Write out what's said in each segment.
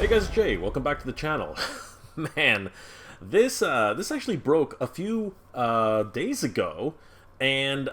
Hey guys, it's Jay. Welcome back to the channel. Man, this actually broke a few days ago, and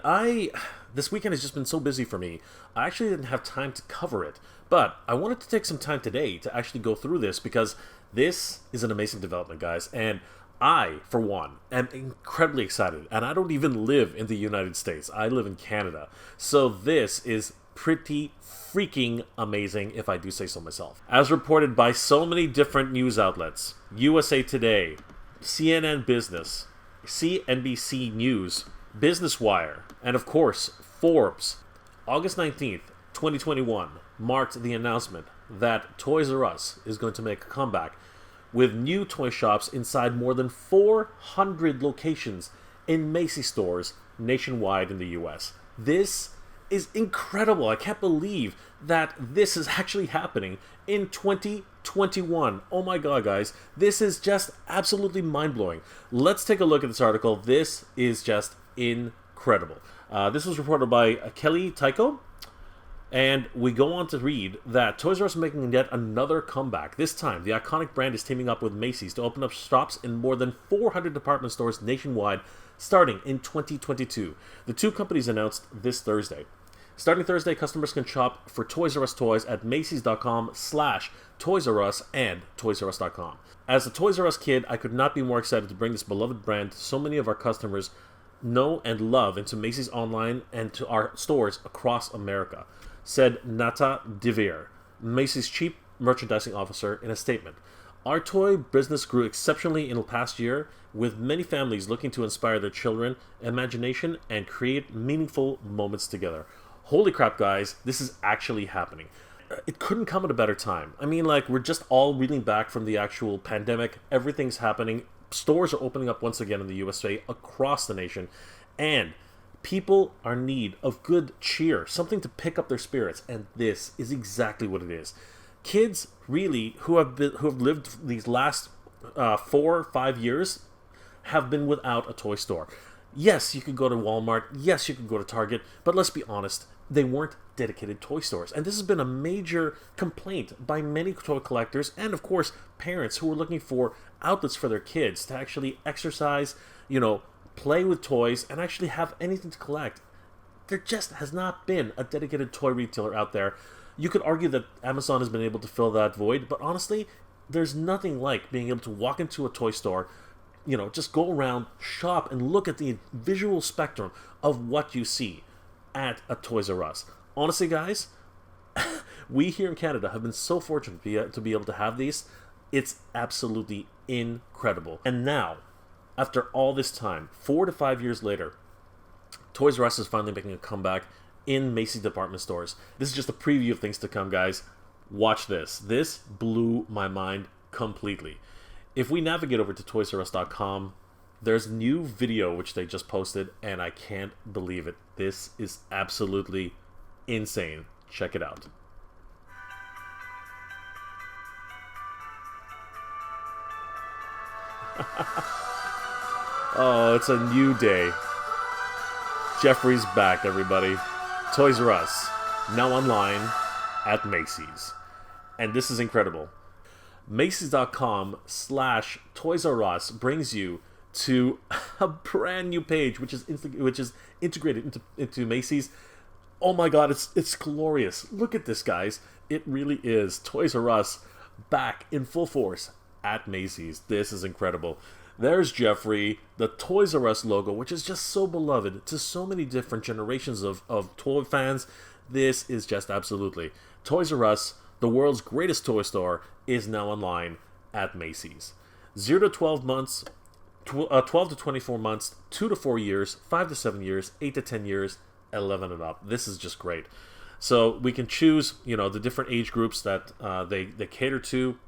this weekend has just been so busy for me. I actually didn't have time to cover it, but I wanted to take some time today to actually go through this because this is an amazing development, guys, and I, for one, am incredibly excited, and I don't even live in the United States. I live in Canada, so this is pretty freaking amazing, if I do say so myself. As reported by so many different news outlets, USA Today, CNN Business, CNBC News, Business Wire, and of course, Forbes, August 19th, 2021, marked the announcement that Toys R Us is going to make a comeback with new toy shops inside more than 400 locations in Macy's stores nationwide in the US. This is incredible. I can't believe that this is actually happening in 2021. Oh my god, guys. This is just absolutely mind-blowing. Let's take a look at this article. This is just incredible. This was reported by Kelly Tycho. And we go on to read that Toys R Us is making yet another comeback. This time, the iconic brand is teaming up with Macy's to open up shops in more than 400 department stores nationwide starting in 2022. The two companies announced this Thursday. Starting Thursday, customers can shop for Toys R Us toys at Macys.com/Toys R Us and ToysRUs.com. As a Toys R Us kid, I could not be more excited to bring this beloved brand to so many of our customers know and love into Macy's online and to our stores across America, said Nata Devere, Macy's Chief Merchandising Officer, in a statement. Our toy business grew exceptionally in the past year, with many families looking to inspire their children, imagination, and create meaningful moments together. Holy crap, guys, this is actually happening. It couldn't come at a better time. I mean, like, we're just all reeling back from the actual pandemic. Everything's happening. Stores are opening up once again in the USA across the nation, and people are in need of good cheer, something to pick up their spirits, and this is exactly what it is. Kids, really, who have lived these last 4 or 5 years, have been without a toy store. Yes, you could go to Walmart. Yes, you could go to Target. But let's be honest, they weren't dedicated toy stores. And this has been a major complaint by many toy collectors and, of course, parents who are looking for outlets for their kids to actually exercise, play with toys, and actually have anything to collect. There just has not been a dedicated toy retailer out there. You could argue that Amazon has been able to fill that void, but honestly, there's nothing like being able to walk into a toy store, just go around, shop, and look at the visual spectrum of what you see at a Toys R Us. Honestly, guys, we here in Canada have been so fortunate to be able to have these. It's absolutely incredible. And now, after all this time, 4 to 5 years later, Toys R Us is finally making a comeback in Macy's department stores. This is just a preview of things to come, guys. Watch this. This blew my mind completely. If we navigate over to ToysRUs.com, there's a new video which they just posted, and I can't believe it. This is absolutely insane. Check it out. Oh, it's a new day. Jeffrey's back, everybody. Toys R Us, now online at Macy's. And this is incredible. Macys.com/Toys R Us brings you to a brand new page, which is integrated into Macy's. Oh my god, it's glorious. Look at this, guys. It really is Toys R Us back in full force at Macy's. This is incredible. There's Jeffrey, the Toys R Us logo, which is just so beloved to so many different generations of toy fans. This is just absolutely. Toys R Us, the world's greatest toy store, is now online at Macy's. 0 to 12 months, 12 to 24 months, 2 to 4 years, 5 to 7 years, 8 to 10 years, 11 and up. This is just great. So we can choose, the different age groups that they cater to.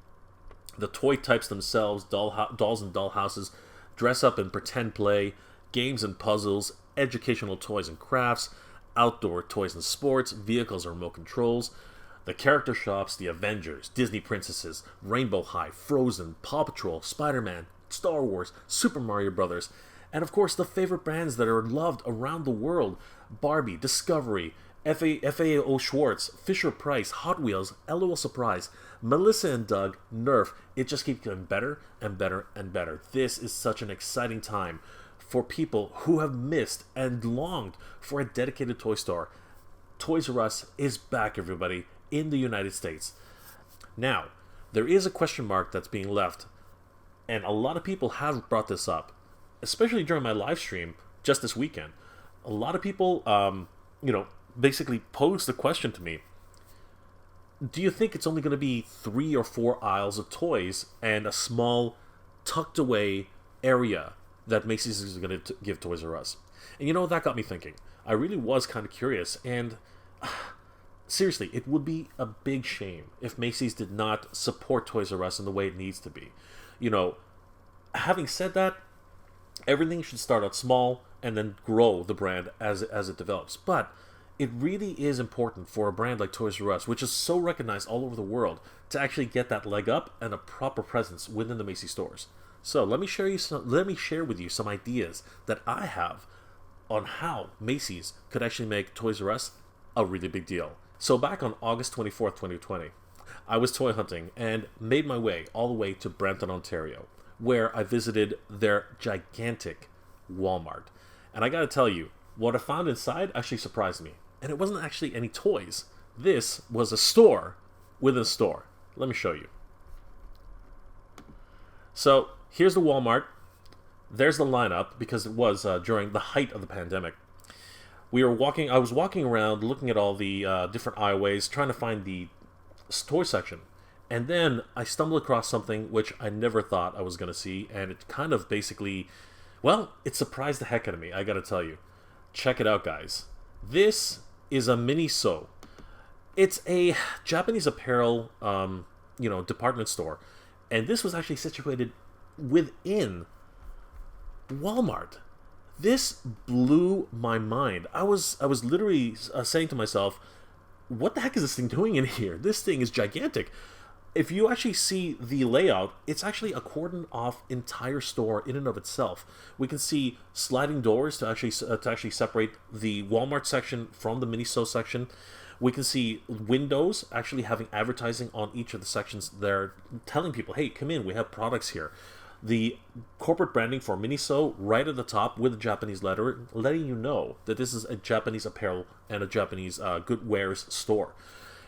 The toy types themselves, dolls and doll houses, dress up and pretend play, games and puzzles, educational toys and crafts, outdoor toys and sports, vehicles and remote controls, the character shops, the Avengers, Disney Princesses, Rainbow High, Frozen, Paw Patrol, Spider-Man, Star Wars, Super Mario Brothers, and of course the favorite brands that are loved around the world, Barbie, Discovery, FAO Schwartz, Fisher-Price, Hot Wheels, LOL Surprise, Melissa and Doug, Nerf. It just keeps getting better and better and better. This is such an exciting time for people who have missed and longed for a dedicated toy store. Toys R Us is back, everybody, in the United States. Now, there is a question mark that's being left, and a lot of people have brought this up, especially during my live stream just this weekend. A lot of people, basically posed the question to me: do you think it's only going to be 3 or 4 aisles of toys and a small, tucked away area that Macy's is going to give Toys R Us? And that got me thinking. I really was kind of curious, and seriously, it would be a big shame if Macy's did not support Toys R Us in the way it needs to be. Having said that, everything should start out small and then grow the brand as it develops. But it really is important for a brand like Toys R Us, which is so recognized all over the world, to actually get that leg up and a proper presence within the Macy's stores. So let me share with you some ideas that I have on how Macy's could actually make Toys R Us a really big deal. So back on August 24th, 2020, I was toy hunting and made my way all the way to Brampton, Ontario, where I visited their gigantic Walmart. And I gotta tell you, what I found inside actually surprised me. And it wasn't actually any toys. This was a store within a store. Let me show you. So here's the Walmart. There's the lineup, because it was during the height of the pandemic. I was walking around looking at all the different aisleways, trying to find the toy section. And then I stumbled across something which I never thought I was going to see. And it kind of basically, it surprised the heck out of me, I gotta tell you. Check it out, guys. This is a Miniso. It's a Japanese apparel, department store, and this was actually situated within Walmart. This blew my mind. I was literally saying to myself, "What the heck is this thing doing in here? This thing is gigantic." If you actually see the layout, it's actually a cordoned off entire store in and of itself. We can see sliding doors to actually separate the Walmart section from the Miniso section. We can see windows actually having advertising on each of the sections there, telling people, "Hey, come in, we have products here." The corporate branding for Miniso right at the top with a Japanese letter, letting you know that this is a Japanese apparel and a Japanese good wares store.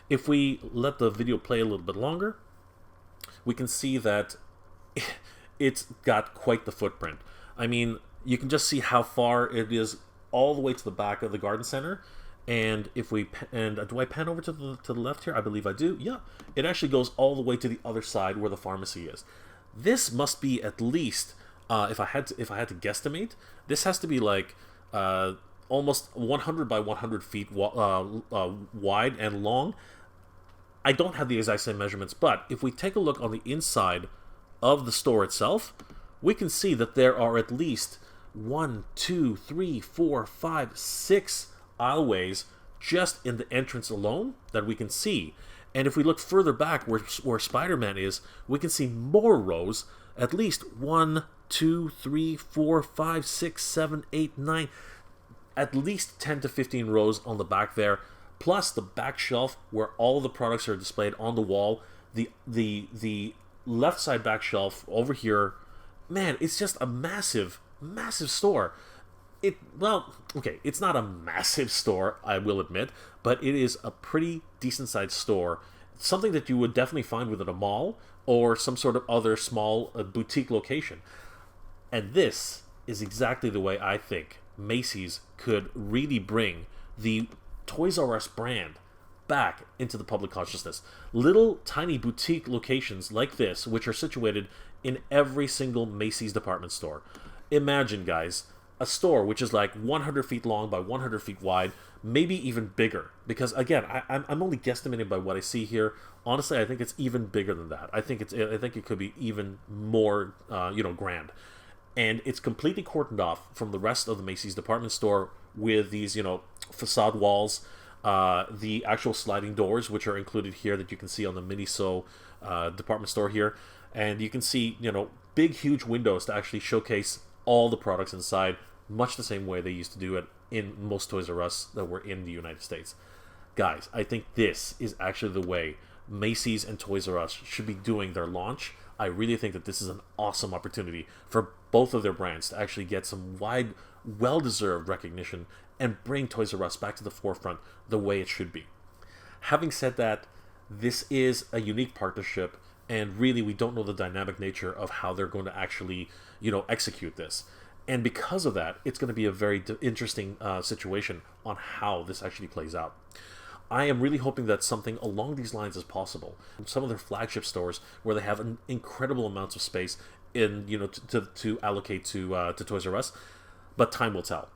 If we let the video play a little bit longer, we can see that it's got quite the footprint. I mean, you can just see how far it is all the way to the back of the garden center. And do I pan over to the left here? I believe I do. Yeah, it actually goes all the way to the other side where the pharmacy is. This must be at least, if I had to guesstimate, this has to be like almost 100 by 100 feet wide and long. I don't have the exact same measurements, but if we take a look on the inside of the store itself, we can see that there are at least 1, 2, 3, 4, 5, 6 aisleways just in the entrance alone that we can see. And if we look further back where Spider-Man is, we can see more rows, at least 1, 2, 3, 4, 5, 6, 7, 8, 9, at least 10 to 15 rows on the back there, plus the back shelf where all the products are displayed on the wall. The left side back shelf over here, man, it's just a massive store. It's not a massive store, I will admit, but it is a pretty decent sized store. Something that you would definitely find within a mall or some sort of other small boutique location. And this is exactly the way I think Macy's could really bring the Toys R Us brand back into the public consciousness. Little tiny boutique locations like this, which are situated in every single Macy's department store. Imagine, guys, a store which is like 100 feet long by 100 feet wide, maybe even bigger. Because again, I'm only guesstimating by what I see here. Honestly, I think it's even bigger than that. I think it could be even more, grand. And it's completely cordoned off from the rest of the Macy's department store with these, facade walls, the actual sliding doors, which are included here that you can see on the Miniso department store here. And you can see, big, huge windows to actually showcase all the products inside. much the same way they used to do it in most Toys R Us that were in the United States. Guys, I think this is actually the way Macy's and Toys R Us should be doing their launch. I really think that this is an awesome opportunity for both of their brands to actually get some wide, well-deserved recognition and bring Toys R Us back to the forefront the way it should be. Having said that, this is a unique partnership, and really we don't know the dynamic nature of how they're going to actually, execute this. And because of that, it's going to be a very interesting situation on how this actually plays out. I am really hoping that something along these lines is possible. Some of their flagship stores where they have an incredible amounts of space in, to allocate to Toys R Us, but time will tell.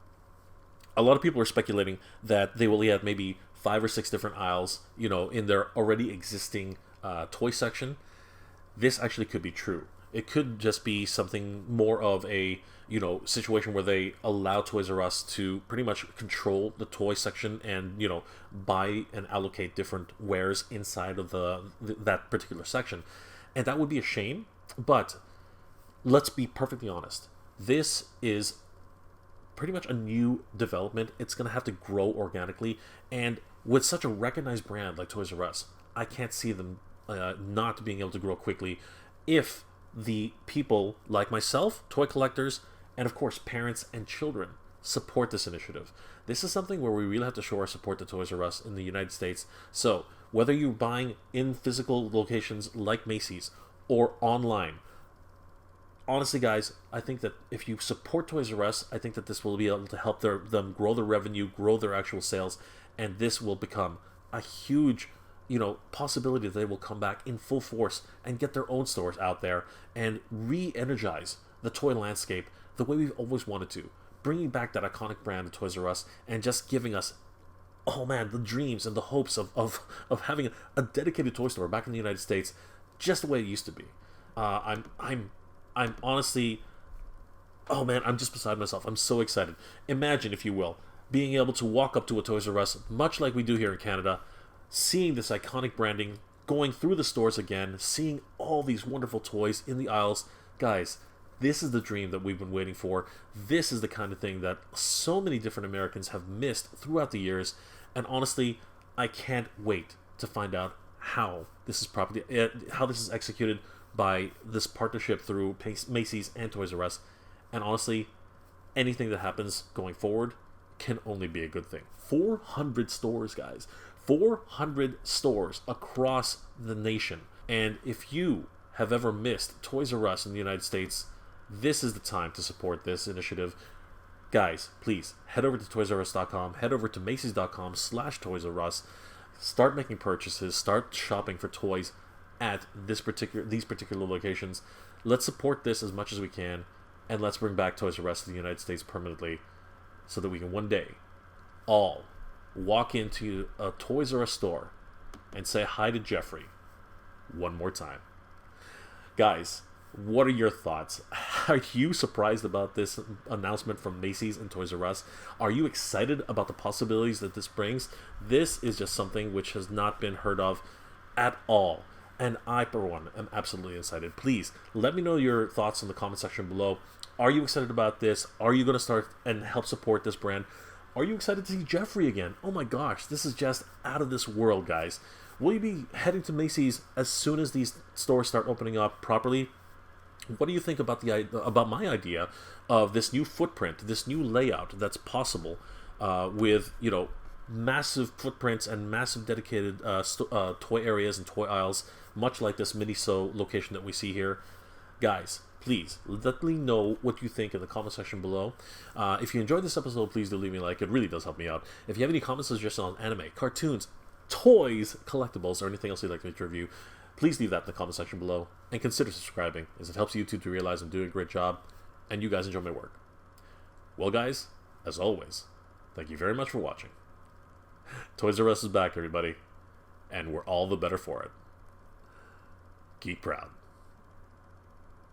A lot of people are speculating that they will have maybe 5 or 6 different aisles, in their already existing toy section. This actually could be true. It could just be something more of a, situation where they allow Toys R Us to pretty much control the toy section and, buy and allocate different wares inside of that particular section. And that would be a shame, but let's be perfectly honest. This is pretty much a new development. It's going to have to grow organically, and with such a recognized brand like Toys R Us, I can't see them not being able to grow quickly if the people like myself, toy collectors, and of course parents and children support this initiative. This is something where we really have to show our support to Toys R Us in the United States. So whether you're buying in physical locations like Macy's or online, honestly, guys, I think that if you support Toys R Us, I think that this will be able to help them grow their revenue, grow their actual sales, and this will become a huge, possibility that they will come back in full force and get their own stores out there and re-energize the toy landscape the way we've always wanted to, bringing back that iconic brand of Toys R Us and just giving us, oh man, the dreams and the hopes of having a dedicated toy store back in the United States, just the way it used to be. I'm honestly, oh man, I'm just beside myself. I'm so excited. Imagine, if you will, being able to walk up to a Toys R Us, much like we do here in Canada, seeing this iconic branding, going through the stores again, seeing all these wonderful toys in the aisles. Guys, this is the dream that we've been waiting for. This is the kind of thing that so many different Americans have missed throughout the years, and honestly, I can't wait to find out how this is executed by this partnership through Macy's and Toys R Us. And honestly, anything that happens going forward can only be a good thing. 400 stores, guys. 400 stores across the nation. And if you have ever missed Toys R Us in the United States, this is the time to support this initiative. Guys, please head over to toysrus.com, head over to macys.com/Toys R Us, start making purchases, start shopping for toys at these particular locations. Let's support this as much as we can, and let's bring back Toys R Us to the United States permanently, so that we can one day all walk into a Toys R Us store and say hi to Jeffrey one more time. Guys, what are your thoughts? Are you surprised about this announcement from Macy's and Toys R Us? Are you excited about the possibilities that this brings? This is just something which has not been heard of at all. And I, for one, am absolutely excited. Please, let me know your thoughts in the comment section below. Are you excited about this? Are you going to start and help support this brand? Are you excited to see Jeffrey again? Oh my gosh, this is just out of this world, guys. Will you be heading to Macy's as soon as these stores start opening up properly? What do you think about about my idea of this new footprint, this new layout that's possible with, massive footprints and massive dedicated toy areas and toy aisles, much like this Miniso location that we see here? Guys, please let me know what you think in the comment section below. If you enjoyed this episode, please do leave me a like. It really does help me out. If you have any comments, suggestions on anime, cartoons, toys, collectibles, or anything else you'd like me to review, please leave that in the comment section below, and consider subscribing, as it helps YouTube to realize I'm doing a great job and you guys enjoy my work. Well, guys, as always, thank you very much for watching. Toys R Us is back, everybody, and we're all the better for it. Geek proud.